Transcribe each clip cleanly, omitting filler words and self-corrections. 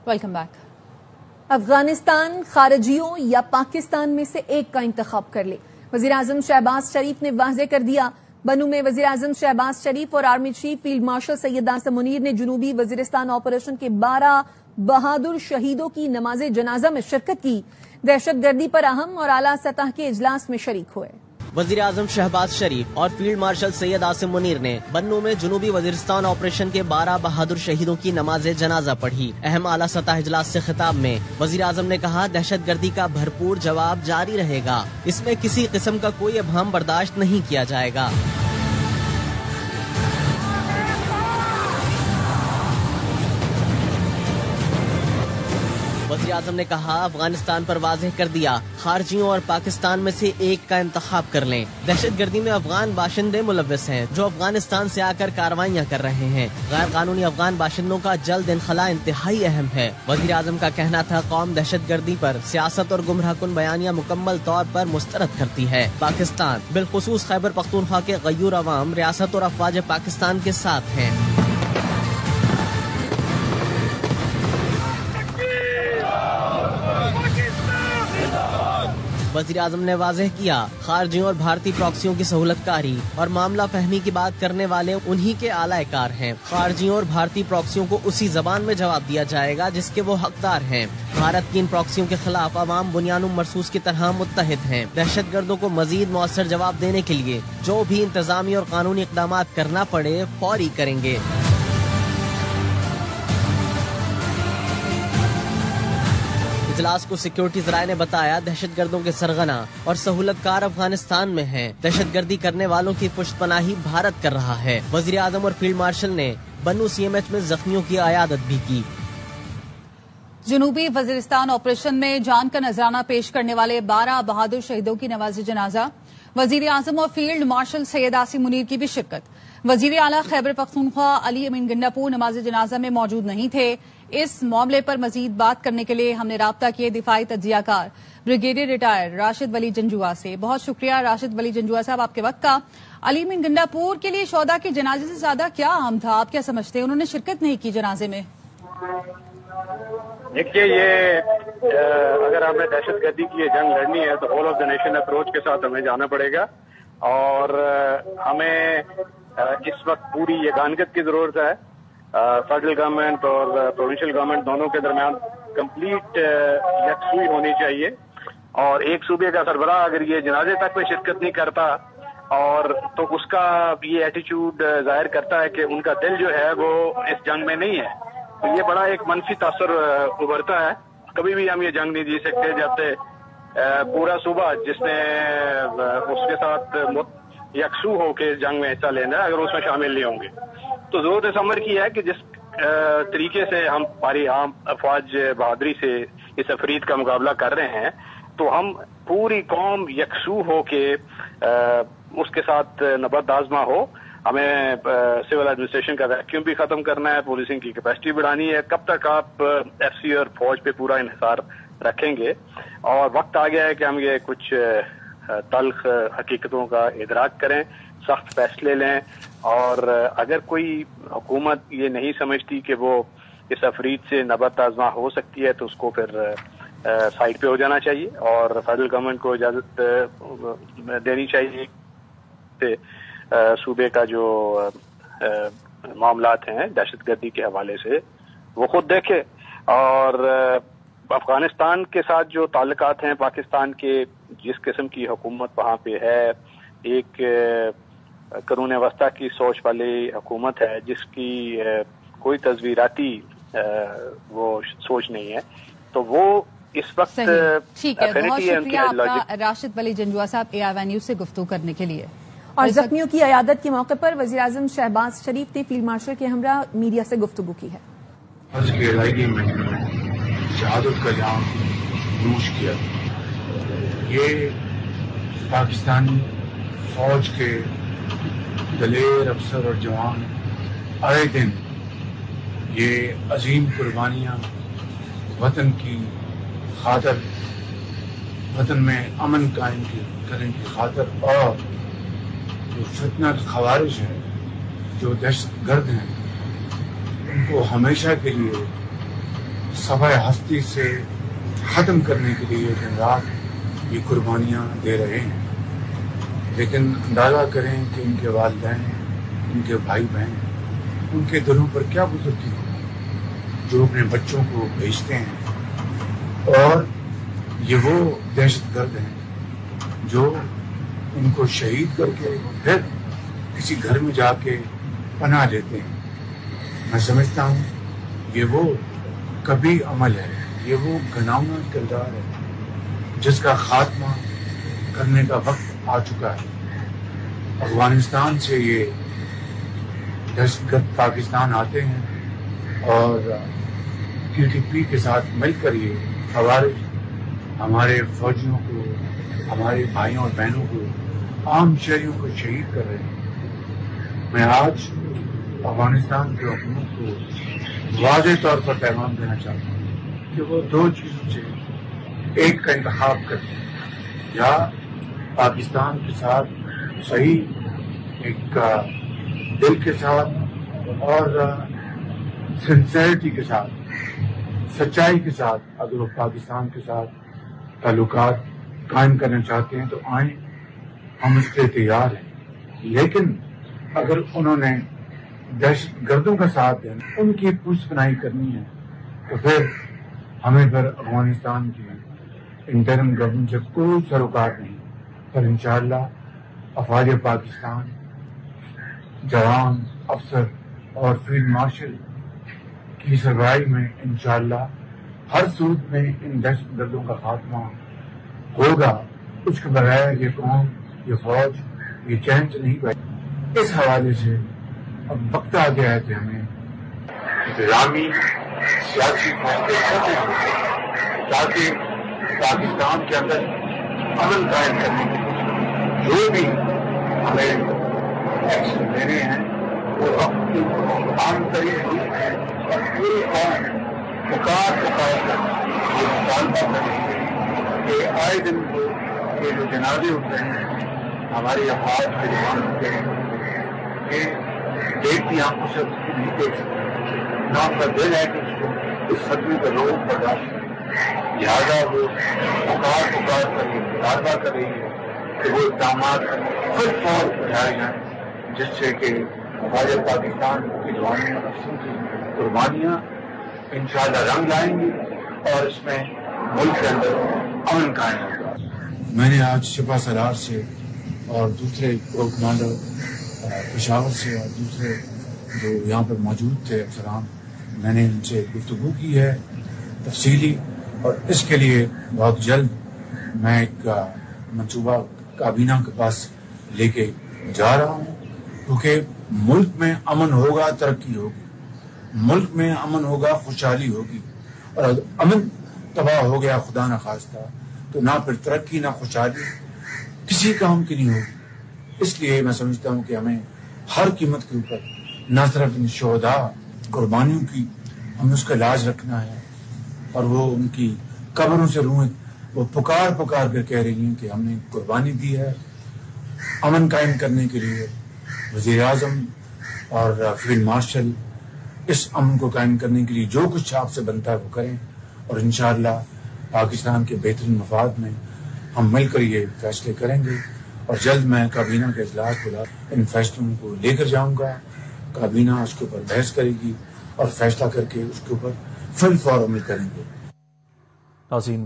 Welcome back. Afghanistan खारजियों या पाकिस्तान में से एक का इंतखाब कर ले, वजीर आजम शहबाज शरीफ ने वाज़ेह कर दिया। बनू में वजीर आजम शहबाज शरीफ और army chief field marshal Syed Asim Munir ने जनूबी वजीरिस्तान ऑपरेशन के 12 बहादुर शहीदों की नमाज जनाजा में शिरकत की। दहशतगर्दी पर अहम और आला सतह के इजलास में शरीक हुए। वजीर आजम शहबाज शरीफ और फील्ड मार्शल सैयद आसिम मुनीर ने बन्नू में जनूबी वजीरिस्तान ऑपरेशन के 12 बहादुर शहीदों की नमाज जनाजा पढ़ी। अहम आला सतह इजलास से खिताब में वजीर आजम ने कहा, दहशतगर्दी का भरपूर जवाब जारी रहेगा, इसमें किसी किस्म का कोई अबहम बर्दाश्त नहीं किया जाएगा। वज़ीर आज़म ने कहा, अफगानिस्तान पर वाज़ेह कर दिया, खारजियों और पाकिस्तान में से एक का इंतखाब कर लें। दहशतगर्दी में अफगान बाशिंदे मुलव्वस हैं जो अफगानिस्तान से आकर कार्रवाइयाँ कर रहे हैं। गैर कानूनी अफगान बाशिंदों का जल्द इनखला इंतहाई अहम है। वज़ीर आज़म का कहना था, कौम दहशतगर्दी पर सियासत और गुमराहकुन बयानियाँ मुकम्मल तौर पर मुस्तरद करती है। पाकिस्तान बिलखुसूस खैबर पख्तूनख्वा के गयूर अवाम रियासत और अफवाज पाकिस्तान के साथ हैं। वज़ीर आज़म ने वाज़ेह किया, खारजियों और भारतीय प्रॉक्सियों की सहूलतकारी और मामला फहमी की बात करने वाले उन्हीं के आला-ए-कार हैं। खारजियों और भारतीय प्रॉक्सियों को उसी जबान में जवाब दिया जाएगा जिसके वो हकदार हैं। भारत की इन प्रॉक्सियों के खिलाफ अवाम बुनियानुम मरसूस की तरह मुत्तहिद हैं। दहशतगर्दों को मजीद मौसर जवाब देने के लिए जो भी इंतजामी और कानूनी इक़दाम करना पड़े फौरी करेंगे। इजलास को सिक्योरिटी ज़राए ने बताया, दहशतगर्दों के सरगना और सहूलतकार अफगानिस्तान में हैं। दहशतगर्दी करने वालों की पुष्टपनाही भारत कर रहा है। वज़ीर आज़म और फील्ड मार्शल ने बन्नू CMH में जख्मियों की आयादत भी की। जनूबी वजीरिस्तान ऑपरेशन में जान का नजराना पेश करने वाले 12 बहादुर शहीदों की नमाज जनाजा, वजीर आजम और फील्ड मार्शल सैयद आसिम मुनीर की भी शिरकत। वजीर आला खैबर पख्तूनख्वा अली अमीन गंडापुर नमाज जनाजा में मौजूद नहीं थे। इस मामले पर मजीद बात करने के लिए हमने राब्ता किए दिफाई तज्जियाकार ब्रिगेडियर रिटायर राशिद वली जंजुआ से। बहुत शुक्रिया राशिद वली जंजुआ साहब आपके वक्त का। अली अमीन गंडापुर के लिए शोहदा के जनाजे से ज्यादा क्या अहम था, आप क्या समझते हैं? उन्होंने शिरकत नहीं की जनाजे में। देखिए, ये अगर हमें दहशतगर्दी की ये जंग लड़नी है तो whole of the nation approach के साथ हमें जाना पड़ेगा और हमें इस वक्त पूरी यगानगत की जरूरत है। फेडरल गवर्नमेंट और प्रोविंशियल गवर्नमेंट दोनों के दरमियान कंप्लीट यकसुई होनी चाहिए और एक सूबे का सरबराह अगर ये जनाजे तक में शिरकत नहीं करता और तो उसका ये एटीट्यूड जाहिर करता है कि उनका दिल जो है वो इस जंग में नहीं है। तो ये बड़ा एक मनफी तासर उभरता है। कभी भी हम ये जंग नहीं जीत सकते जब से पूरा सूबा जिसने उसके साथ यकसू होकर जंग में हिस्सा लेना है अगर उसमें शामिल नहीं होंगे। तो जरूरत इस अमर की है कि जिस तरीके से हम हमारी आम अफवाज बहादुरी से इस अफरीद का मुकाबला कर रहे हैं तो हम पूरी कौम यकसू होके उसके साथ नबर्द आज़मा हो। हमें सिविल एडमिनिस्ट्रेशन का वैक्यूम भी खत्म करना है, पुलिसिंग की कैपेसिटी बढ़ानी है। कब तक आप FC और फौज पे पूरा इन्हिसार रखेंगे? और वक्त आ गया है कि हम ये कुछ तल्ख हकीकतों का इदराक करें, सख्त फैसले लें और अगर कोई हुकूमत ये नहीं समझती कि वो इस अफरीद से नबर्द आज़मा हो सकती है तो उसको फिर साइड पे हो जाना चाहिए और फेडरल गवर्नमेंट को इजाज़त देनी चाहिए सूबे का जो मामलात हैं दहशतगर्दी के हवाले से वो खुद देखे। और अफगानिस्तान के साथ जो ताल्लुकात हैं पाकिस्तान के, जिस किस्म की हुकूमत वहाँ पे है, एक कानून वस्ता की सोच वाली हुकूमत है जिसकी कोई तस्वीराती वो सोच नहीं है, तो वो इस वक्त ठीक है। बहुत शुक्रिया आपका राशिद वली जंजुआ साहब AIY न्यूज से गुफ्तगू करने के लिए। और जख्मियों की अयादत के मौके पर वजीर आजम शहबाज शरीफ ने फील्ड मार्शल के हमरा मीडिया से गुफ्तगू की है। आज की अदायगी में शहादत का जाम नोश किया। ये पाकिस्तानी फौज के दलेर अफसर और जवान आए दिन ये अजीम कुर्बानियां वतन की खातर, वतन में अमन कायम करने की खातर और जो फितना खवारिज है, जो दहशतगर्द हैं, उनको हमेशा के लिए صفحہ ہستی سے ختم کرنے کے لیے دن رات یہ قربانیاں دے رہے ہیں، لیکن اندازہ کریں کہ ان کے والدین، ان کے بھائی بہن، ان کے دلوں پر کیا گزرتی ہوگی جو اپنے بچوں کو بھیجتے ہیں، اور یہ وہ دہشت گرد ہیں جو ان کو شہید کر کے پھر کسی گھر میں جا کے پناہ دیتے ہیں۔ میں سمجھتا ہوں یہ وہ کبھی عمل ہے، یہ وہ گھناؤنا کردار ہے جس کا خاتمہ کرنے کا وقت آ چکا ہے۔ افغانستان سے یہ دہشت گرد پاکستان آتے ہیں اور TTP کے ساتھ مل کر یہ خوارج ہمارے فوجیوں کو، ہمارے بھائیوں اور بہنوں کو، عام شہریوں کو شہید کر رہے ہیں۔ میں آج افغانستان کی حکومت کو واضح طور پر پیغام دینا چاہتا ہوں کہ وہ دو چیزوں سے ایک کا انتخاب کریں، یا پاکستان کے ساتھ صحیح ایک دل کے ساتھ اور سنسیئرٹی کے ساتھ، سچائی کے ساتھ اگر وہ پاکستان کے ساتھ تعلقات قائم کرنا چاہتے ہیں تو آئیں، ہم اس کے تیار ہیں۔ لیکن اگر انہوں نے دہشت گردوں کا ساتھ دینا، ان کی پوچھ پناہی کرنی ہے، تو پھر ہمیں پھر افغانستان کی انٹرم گورنمنٹ سے کوئی سروکار نہیں، پر انشاءاللہ افواج پاکستان، جوان، افسر اور فیلڈ مارشل کی سربراہی میں انشاءاللہ ہر صورت میں ان دہشت گردوں کا خاتمہ ہوگا۔ اس کے بغیر یہ قوم، یہ فوج، یہ چین سے نہیں بیٹھے۔ اس حوالے سے اب وقت آ گیا ہے کہ ہمیں انتظامی سیاسی فیصلے کرنے ہوں تاکہ پاکستان کے اندر امن قائم کرنے کے لیے جو بھی ہمیں ایکشن لینے ہیں وہ وقت کی عام طریقے ہیں، اور پوری قوم پکار کر یہ مطالبہ کر رہی ہے کہ آئے دن کو یہ جو جنازے اٹھ رہے ہیں ہماری افواج کے جوان ہوتے ہیں، یہ دیکھتی آنکھوں سے نہیں دیکھ سکتے، نہ ان کا دل ہے کہ اس کو اس صدمے کا روز برداشت کریں، لہٰذا وہ پکار کر یہ مطالبہ کر رہی ہے کہ وہ اقدامات فل فور اٹھائے جائیں جس سے کہ افواج پاکستان کے جوانوں اور افسروں کی قربانیاں انشاءاللہ رنگ لائیں گی اور اس میں ملک کے اندر امن قائم ہوگا۔ میں نے آج شپا سالار سے اور دوسرے پرو کمانڈر پشاور سے اور دوسرے جو یہاں پر موجود تھے افسران، میں نے ان سے گفتگو کی ہے تفصیلی، اور اس کے لیے بہت جلد میں ایک منصوبہ کابینہ کے پاس لے کے جا رہا ہوں، کیونکہ ملک میں امن ہوگا ترقی ہوگی، ملک میں امن ہوگا خوشحالی ہوگی، اور اگر امن تباہ ہو گیا خدا نہ خواستہ تو نہ پھر ترقی نہ خوشحالی کسی کام کی نہیں ہوگی۔ اس لیے میں سمجھتا ہوں کہ ہمیں ہر قیمت کے اوپر نہ صرف ان شہداء قربانیوں کی ہمیں اس کا لاج رکھنا ہے، اور وہ ان کی قبروں سے روئیں، وہ پکار کر کہہ رہی ہیں کہ ہم نے قربانی دی ہے امن قائم کرنے کے لیے۔ وزیر اعظم اور فیلڈ مارشل اس امن کو قائم کرنے کے لیے جو کچھ آپ سے بنتا ہے وہ کریں، اور انشاءاللہ پاکستان کے بہترین مفاد میں ہم مل کر یہ فیصلے کریں گے، اور جلد میں کابینہ کا اجلاس بلا ان فیصلوں کو لے کر جاؤں گا۔ کابینہ اس کے اوپر بحث کرے گی اور فیصلہ کر کے اس کے اوپر فل فور عمل کریں گے۔ ناظرین،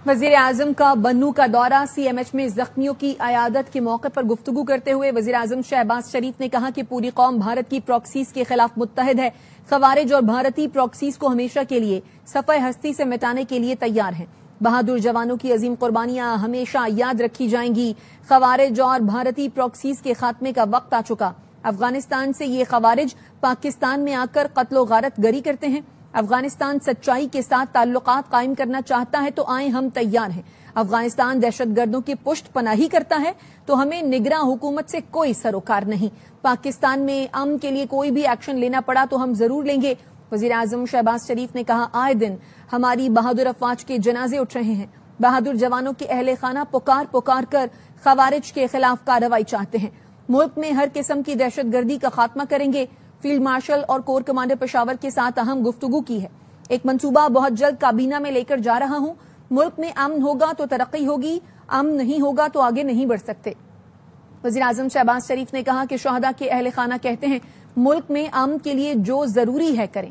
وزیر اعظم کا بنوں کا دورہ، CMH میں زخمیوں کی عیادت کے موقع پر گفتگو کرتے ہوئے وزیر اعظم شہباز شریف نے کہا کہ پوری قوم بھارت کی پراکسیز کے خلاف متحد ہے، خوارج اور بھارتی پراکسیز کو ہمیشہ کے لیے صفحہ ہستی سے مٹانے کے لیے تیار ہیں۔ بہادر جوانوں کی عظیم قربانیاں ہمیشہ یاد رکھی جائیں گی۔ خوارج اور بھارتی پراکسیز کے خاتمے کا وقت آ چکا۔ افغانستان سے یہ خوارج پاکستان میں آ کر قتل و غارت گری کرتے ہیں۔ افغانستان سچائی کے ساتھ تعلقات قائم کرنا چاہتا ہے تو آئیں، ہم تیار ہیں۔ افغانستان دہشت گردوں کی پشت پناہی کرتا ہے تو ہمیں نگراں حکومت سے کوئی سروکار نہیں۔ پاکستان میں امن کے لیے کوئی بھی ایکشن لینا پڑا تو ہم ضرور لیں گے۔ وزیر اعظم شہباز شریف نے کہا، آئے دن ہماری بہادر افواج کے جنازے اٹھ رہے ہیں۔ بہادر جوانوں کے اہل خانہ پکار کر خوارج کے خلاف کارروائی چاہتے ہیں۔ ملک میں ہر قسم کی دہشت گردی کا خاتمہ کریں گے۔ فیلڈ مارشل اور کور کمانڈر پشاور کے ساتھ اہم گفتگو کی ہے. ایک منصوبہ بہت جلد کابینہ میں لے کر جا رہا ہوں. ملک میں امن ہوگا تو ترقی ہوگی، امن نہیں ہوگا تو آگے نہیں بڑھ سکتے. وزیراعظم شہباز شریف نے کہا کہ شہداء کے اہل خانہ کہتے ہیں ملک میں امن کے لیے جو ضروری ہے کریں.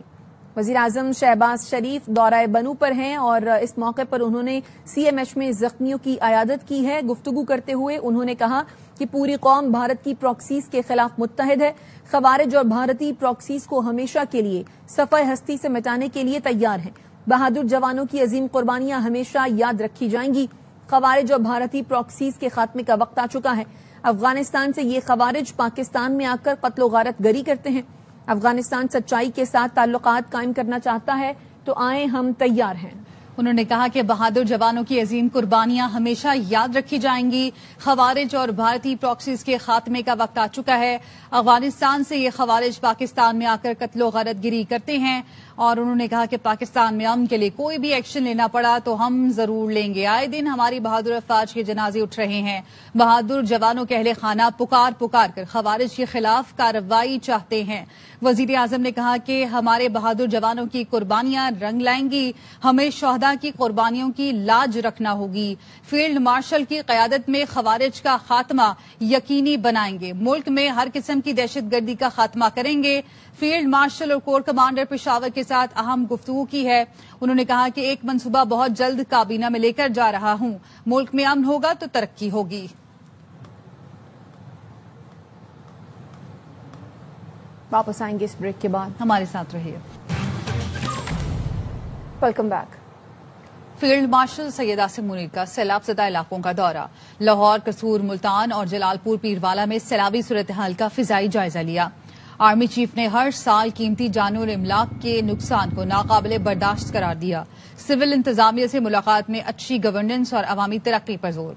وزیراعظم شہباز شریف دورہ بنو پر ہیں اور اس موقع پر انہوں نے سی ایم ایچ میں زخمیوں کی عیادت کی ہے. گفتگو کرتے ہوئے انہوں نے کہا کہ پوری قوم بھارت کی پراکسیز کے خلاف متحد ہے. خوارج اور بھارتی پراکسیز کو ہمیشہ کے لیے صفحہ ہستی سے مٹانے کے لیے تیار ہیں. بہادر جوانوں کی عظیم قربانیاں ہمیشہ یاد رکھی جائیں گی. خوارج اور بھارتی پراکسیز کے خاتمے کا وقت آ چکا ہے. افغانستان سے یہ خوارج پاکستان میں آ کر قتل و غارت گری کرتے ہیں. افغانستان سچائی کے ساتھ تعلقات قائم کرنا چاہتا ہے تو آئیں ہم تیار ہیں. انہوں نے کہا کہ بہادر جوانوں کی عظیم قربانیاں ہمیشہ یاد رکھی جائیں گی. خوارج اور بھارتی پراکسیز کے خاتمے کا وقت آ چکا ہے. افغانستان سے یہ خوارج پاکستان میں آ کر قتل و غارت گری کرتے ہیں اور انہوں نے کہا کہ پاکستان میں امن کے لیے کوئی بھی ایکشن لینا پڑا تو ہم ضرور لیں گے. آئے دن ہماری بہادر افواج کے جنازے اٹھ رہے ہیں. بہادر جوانوں کے اہل خانہ پکار کر خوارج کے خلاف کارروائی چاہتے ہیں. وزیر اعظم نے کہا کہ ہمارے بہادر جوانوں کی قربانیاں رنگ لائیں گی. ہمیں شہداء کی قربانیوں کی لاج رکھنا ہوگی. فیلڈ مارشل کی قیادت میں خوارج کا خاتمہ یقینی بنائیں گے. ملک میں ہر قسم کی دہشت گردی کا خاتمہ کریں گے. فیلڈ مارشل اور کور کمانڈر پشاور کے ساتھ اہم گفتگو کی ہے. انہوں نے کہا کہ ایک منصوبہ بہت جلد کابینہ میں لے کر جا رہا ہوں. ملک میں امن ہوگا تو ترقی ہوگی. واپس آئیں گے اس بریک کے بعد. ہمارے ساتھ رہیے. Welcome back. Field marshal Syed Asim Munir کا سیلاب زدہ علاقوں کا دورہ. لاہور، قصور، ملتان اور جلال پور پیروالا میں سیلابی صورتحال کا فضائی جائزہ لیا. آرمی چیف نے ہر سال قیمتی جانوں اور املاک کے نقصان کو ناقابل برداشت قرار دیا. سول انتظامیہ سے ملاقات میں اچھی گورننس اور عوامی ترقی پر زور.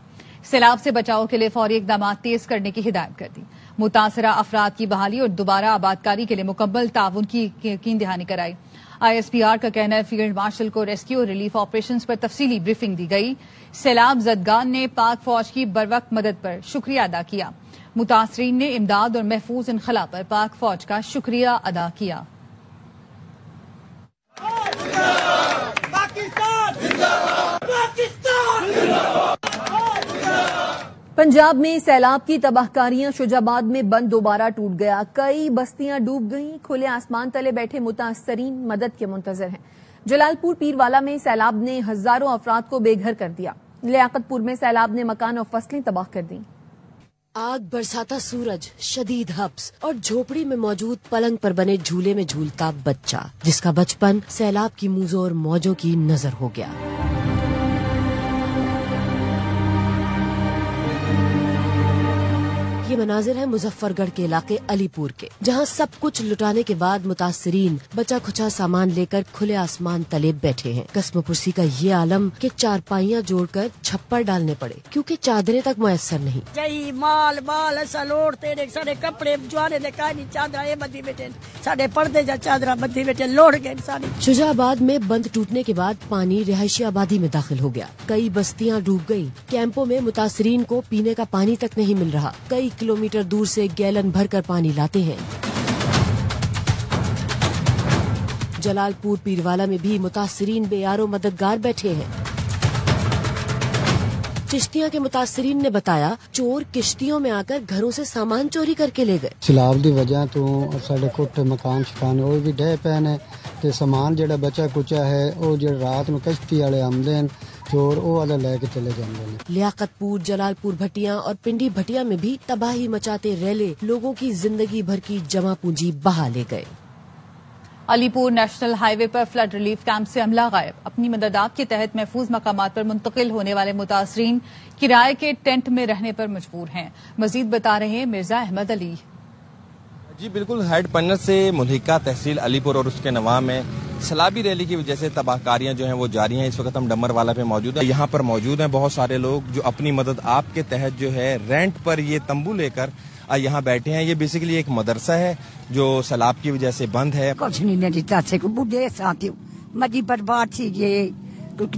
سیلاب سے بچاؤ کے لیے فوری اقدامات تیز کرنے کی ہدایت کر دی. متاثرہ افراد کی بحالی اور دوبارہ آبادکاری کے لیے مکمل تعاون کی یقین دہانی کرائی. آئی ایس پی آر کا کہنا ہے فیلڈ مارشل کو ریسکیو اور ریلیف آپریشنز پر تفصیلی بریفنگ دی گئی. سیلاب زدگان نے پاک فوج کی بروقت مدد پر شکریہ ادا کیا. متاثرین نے امداد اور محفوظ انخلا پر پاک فوج کا شکریہ ادا کیا. پنجاب میں سیلاب کی تباہ کاریاں. شجاع آباد میں بند دوبارہ ٹوٹ گیا. کئی بستیاں ڈوب گئیں. کھلے آسمان تلے بیٹھے متاثرین مدد کے منتظر ہیں. جلال پور پیروالا میں سیلاب نے ہزاروں افراد کو بے گھر کر دیا. لیاقت پور میں سیلاب نے مکان اور فصلیں تباہ کر دیں. آگ برساتا سورج، شدید حبس اور جھوپڑی میں موجود پلنگ پر بنے جھولے میں جھولتا بچہ جس کا بچپن سیلاب کی موجوں اور موجوں کی نظر ہو گیا. یہ مناظر ہیں مظفر گڑھ کے علاقے علی پور کے، جہاں سب کچھ لٹانے کے بعد متاثرین بچا کھچا سامان لے کر کھلے آسمان تلے بیٹھے ہیں. قسم پرسی کا یہ عالم کہ چارپائیاں جوڑ کر چھپر ڈالنے پڑے کیونکہ چادریں تک میسر نہیں. جی مال مال ایسا لوٹتے سارے کپڑے جوانے دے کہانی چادر بدھی بیٹھے سارے پردے جا چادر بدھی بیٹھے لوٹ گئے ساری. شجاع آباد میں بند ٹوٹنے کے بعد پانی رہائشی آبادی میں داخل ہو گیا. کئی بستیاں ڈوب گئی. کیمپوں میں متاثرین کو پینے کا پانی تک نہیں مل رہا. کئی کلومیٹر دور سے گیلن بھر کر پانی لاتے ہیں. جلال پور پیروالا میں بھی متاثرین بے یارو مددگار بیٹھے ہیں. چشتیاں کے متاثرین نے بتایا چور کشتیوں میں آ کر گھروں سے سامان چوری کر کے لے گئے. سیلاب دی وجہ تو ساڈے کوٹھے مکان شکان وہ بھی ڈہ پے نے تے سامان جڑا بچا کچا ہے وہ جڑا رات میں کشتی والے آمدے ہیں چور وہ والا لے کے چلے جاندے ہیں. لیاقت پور، جلال پور بھٹیاں اور پنڈی بھٹیا میں بھی تباہی مچاتے ریلے لوگوں کی زندگی بھر کی جمع پونجی بہا لے گئے. علی پور نیشنل ہائی وے پر فلڈ ریلیف کیمپ سے عملہ غائب. اپنی مددات کے تحت محفوظ مقامات پر منتقل ہونے والے متاثرین کرائے کے ٹینٹ میں رہنے پر مجبور ہیں. مزید بتا رہے ہیں مرزا احمد علی. جی بالکل، ہیڈ پنر سے ملحقہ تحصیل علی پور اور اس کے نواح میں سیلابی ریلی کی وجہ سے تباہ کاریاں جو ہیں وہ جاری ہیں. اس وقت ہم ڈمر والا پہ موجود ہیں. یہاں پر موجود ہیں بہت سارے لوگ جو اپنی مدد آپ کے تحت جو ہے رینٹ پر یہ تمبو لے کر یہاں بیٹھے ہیں. یہ بیسیکلی ایک مدرسہ ہے جو سیلاب کی وجہ سے بند ہے. کچھ نہیں دیتا سے بڈھے ساتھی مدی برباد تھی یہ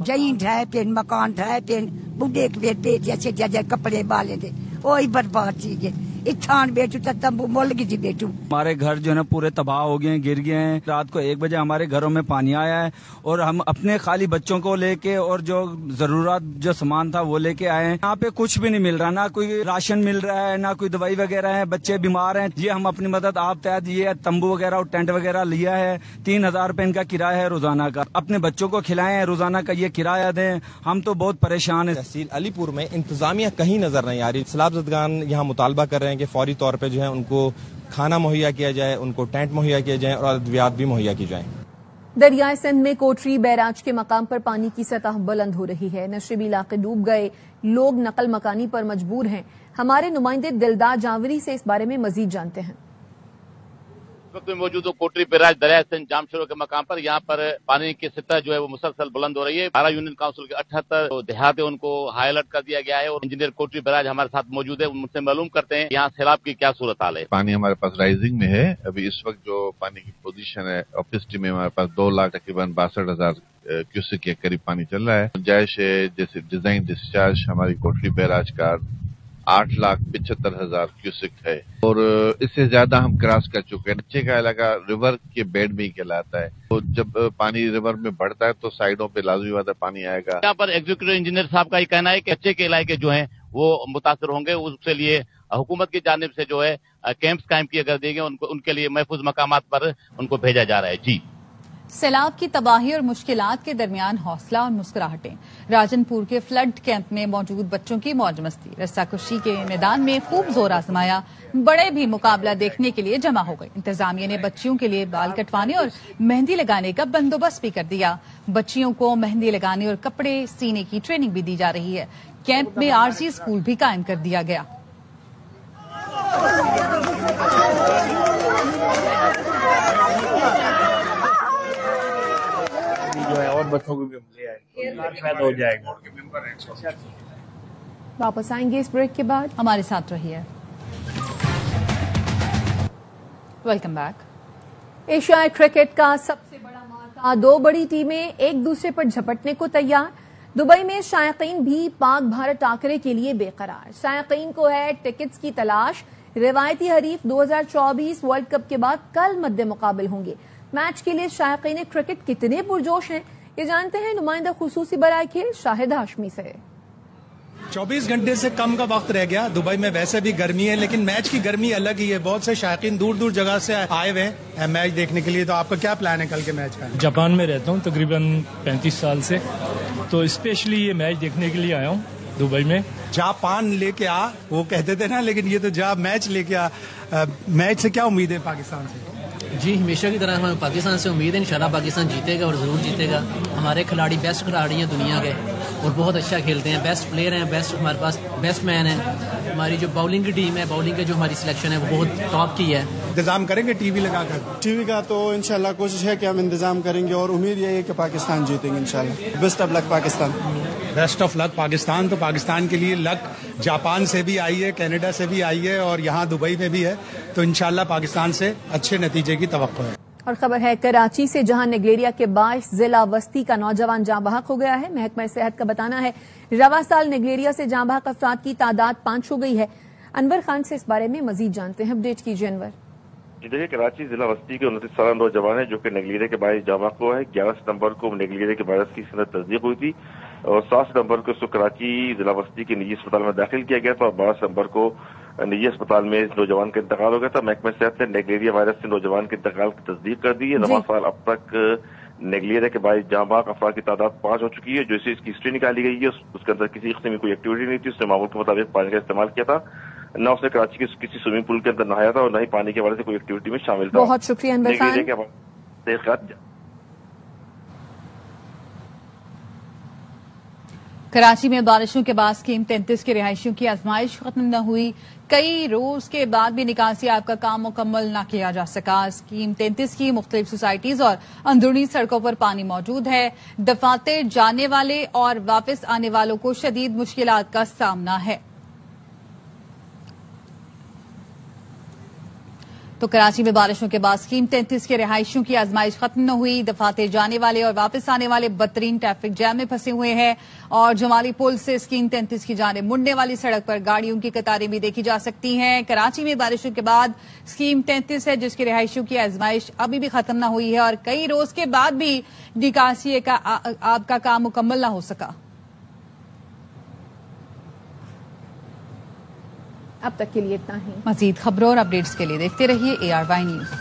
جائیں ٹھائے پین مکان ٹھائے پین بڈھے بیٹے سے کپڑے بالے تھے وہی برباد تھی. इत्थान बेचू तो तंबू मुल की बेचू। हमारे घर जो है ना पूरे तबाह हो गए हैं, गिर गए हैं। रात को 1 बजे हमारे घरों में पानी आया है और हम अपने खाली बच्चों को लेके और जो जरूरत जो सामान था वो लेके आए हैं। यहाँ पे कुछ भी नहीं मिल रहा, ना कोई राशन मिल रहा है, ना कोई दवाई वगैरह है, बच्चे बीमार हैं। ये हम अपनी मदद आप तहत ये तंबू वगैरह और टेंट वगैरह लिया है। 3000 रुपए इनका किराया है रोजाना का। अपने बच्चों को खिलाएं, रोजाना का ये किराया दें। हम तो बहुत परेशान हैं। तहसील अलीपुर में इंतजामिया कहीं नजर नहीं आ रही। सैलाब ज़दगान यहाँ मुतालबा कर रहे हैं कि फौरी तौर पे जो है उनको खाना मुहैया किया जाए, उनको टेंट मुहैया किया जाए और अद्वियात भी मुहैया की जाए। दरियाए सिंध में कोटरी बैराज के मकाम पर पानी की सतह बुलंद हो रही है। नशेबी इलाके डूब गए, लोग नकल मकानी पर मजबूर हैं। हमारे नुमाइंदे दिलदार जावरी से इस बारे में मजीद जानते हैं। वक्त में मौजूद कोटरी बैराज दरिया सिंध जामशोरो के मकाम पर, यहाँ पर पानी की सतह जो है वो मुसलसल बुलंद हो रही है। 12 यूनियन काउंसिल के 78 देहात है, उनको हाई अलर्ट कर दिया गया है और इंजीनियर कोटरी बैराज हमारे साथ मौजूद है, उनसे मालूम करते हैं यहाँ सैलाब की क्या सूरत हाल है। पानी हमारे पास राइजिंग में है। अभी इस वक्त जो पानी की पोजीशन है ऑफिस में हमारे पास 2 लाख तकरीबन 62,000 क्यूसेक के करीब पानी चल रहा है। गुंजाइश है जैसे डिजाइन डिस्चार्ज हमारी कोटरी बैराज का 8,75,000 क्यूसेक है और इससे ज्यादा हम क्रॉस कर चुके हैं। नीचे का इलाका रिवर के बेड में ही कहलाता है, तो जब पानी रिवर में बढ़ता है तो साइडों पे लाजमी बात है पानी आएगा। यहाँ पर एग्जीक्यूटिव इंजीनियर साहब का ये कहना है कि कच्चे के इलाके जो हैं वो मुतासर होंगे। उसके लिए हुकूमत की जानिब से जो है कैंप्स कायम किए कर दिए गए, उनके लिए महफूज मकामात पर उनको भेजा जा रहा है। जी, सैलाब की तबाही और मुश्किलात के दरमियान हौसला और मुस्कुराहटें। राजनपुर के फ्लड कैंप में मौजूद बच्चों की मौज मस्ती। रस्साकशी के मैदान में खूब जोर आजमाया। बड़े भी मुकाबला देखने के लिए जमा हो गए। इंतजामिया ने बच्चियों के लिए बाल कटवाने और मेहंदी लगाने का बंदोबस्त भी कर दिया। बच्चियों को मेहंदी लगाने और कपड़े सीने की ट्रेनिंग भी दी जा रही है। कैंप में आरजी स्कूल भी कायम कर दिया गया। जो है और बच्चों को भी ले आए, शायद हो जाएगा। वापस आएंगे इस ब्रेक के बाद, हमारे साथ रहिए। Welcome back. एशियाई क्रिकेट का सबसे बड़ा मार्का, 2 बड़ी टीमें एक दूसरे पर झपटने को तैयार। दुबई में शायकीन भी पाक भारत टाकरे के लिए बेकरार। शायकीन को है टिकट्स की तलाश। रिवायती हरीफ 2024 वर्ल्ड कप के बाद कल मद्दे मुकाबिल होंगे। मैच के लिए शायकीन क्रिकेट कितने पुरजोश हैं, ये जानते हैं नुमाइंदा खुसूसी बराए खेल शाहिद हाशमी से। 24 घंटे से कम का वक्त रह गया। दुबई में वैसे भी गर्मी है, लेकिन मैच की गर्मी अलग ही है। बहुत से शायकीन दूर दूर जगह से आए हुए हैं मैच देखने के लिए। तो आपका क्या प्लान है कल के मैच का? जापान में रहता हूँ तकरीबन 35 साल से, तो स्पेशली ये मैच देखने के लिए आया हूँ दुबई में। जापान लेके आ वो कहते थे ना, लेकिन ये तो मैच लेके आ। मैच से क्या उम्मीद है पाकिस्तान से? जी, हमेशा की तरह हमें पाकिस्तान से उम्मीद है इंशाल्लाह पाकिस्तान जीतेगा और ज़रूर जीतेगा। हमारे खिलाड़ी बेस्ट खिलाड़ी हैं दुनिया के और बहुत अच्छा खेलते हैं, बेस्ट प्लेयर हैं, बेस्ट हमारे पास बेस्ट मैन है। हमारी जो बाउलिंग की टीम है, बाउलिंग की जो हमारी सिलेक्शन है वो बहुत टॉप की है। इंतजाम करेंगे टीवी लगाकर? टीवी का तो इंशाल्लाह कोशिश है कि हम इंतजाम करेंगे और उम्मीद यही है कि पाकिस्तान जीतेंगे इंशाल्लाह। Best of luck Pakistan. Best of luck Pakistan. तो पाकिस्तान के लिए लक जापान से भी आई है, कनाडा से भी आई है और यहाँ दुबई में भी है। तो इंशाल्लाह पाकिस्तान से अच्छे नतीजे की तवक्को है। और खबर है कराची से, जहां निगलेरिया के 22 जिला वस्ती का नौजवान जाँ बहक हो गया है। महकमा सेहत का बताना है रवा साल निगलेरिया से जाँ बहक अफराद की तादाद 5 हो गई है। अनवर खान से इस बारे में मजीद जानते हैं। अपडेट कीजिए अनवर। देखिए, कराची जिला वस्ती के 29 साल नौजवान है जो कि निगलेरिया के 22 जाँ बहक हुआ है। 11 सितंबर को निगलेरिया के वायरस की सनद तस्दीक हुई थी और 7 सितंबर को उसको कराची जिला वस्ती के निजी अस्पताल में दाखिल किया गया था और 12 सितंबर को निजी अस्पताल में इस नौजवान का इंतकाल हो गया था। महकमा सेहत ने निगलेरिया वायरस से नौजवान के इंतकाल की तस्दीक कर दी है। रवा साल अब तक निगलेरिया के 22 जाँ बहक अफराद की तादाद 5 हो चुकी है। जो इसे इसकी हिस्ट्री निकाली गई है उसके अंदर किसी किस्म की कोई एक्टिविटी नहीं थी। उसने मामूल के मुताबिक पानी का इस्तेमाल किया था, न उसने कराची के किसी स्विमिंग पूल के अंदर नहाया था और न ही पानी के हवाले से कोई एक्टिविटी में शामिल था। बहुत शुक्रिया अनवर खान। कराची में बारिशों के बाद स्कीम 33 के रिहायशियों की आजमाइश खत्म न हुई। कई रोज के बाद भी निकासी आपका काम मुकम्मल न किया जा सका। स्कीम 33 की मुख्तलिफ सोसाइटीज और अंदरूनी सड़कों पर पानी मौजूद है। दफातर जाने वाले और वापस आने वालों को शदीद मुश्किलात का सामना है। تو کراچی میں بارشوں کے بعد اسکیم 33 کے رہائشیوں کی آزمائش ختم نہ ہوئی. دفاتر جانے والے اور واپس آنے والے بدترین ٹریفک جام میں پھنسے ہوئے ہیں اور جمالی پل سے اسکیم 33 کی جانب مڑنے والی سڑک پر گاڑیوں کی قطاریں بھی دیکھی جا سکتی ہیں. کراچی میں بارشوں کے بعد اسکیم 33 ہے جس کے رہائشیوں کی آزمائش ابھی بھی ختم نہ ہوئی ہے اور کئی روز کے بعد بھی نکاسی کا آب کا کام مکمل نہ ہو سکا. اب تک کے لیے اتنا ہی. مزید خبروں اور اپڈیٹس کے لیے دیکھتے رہیے ARY نیوز.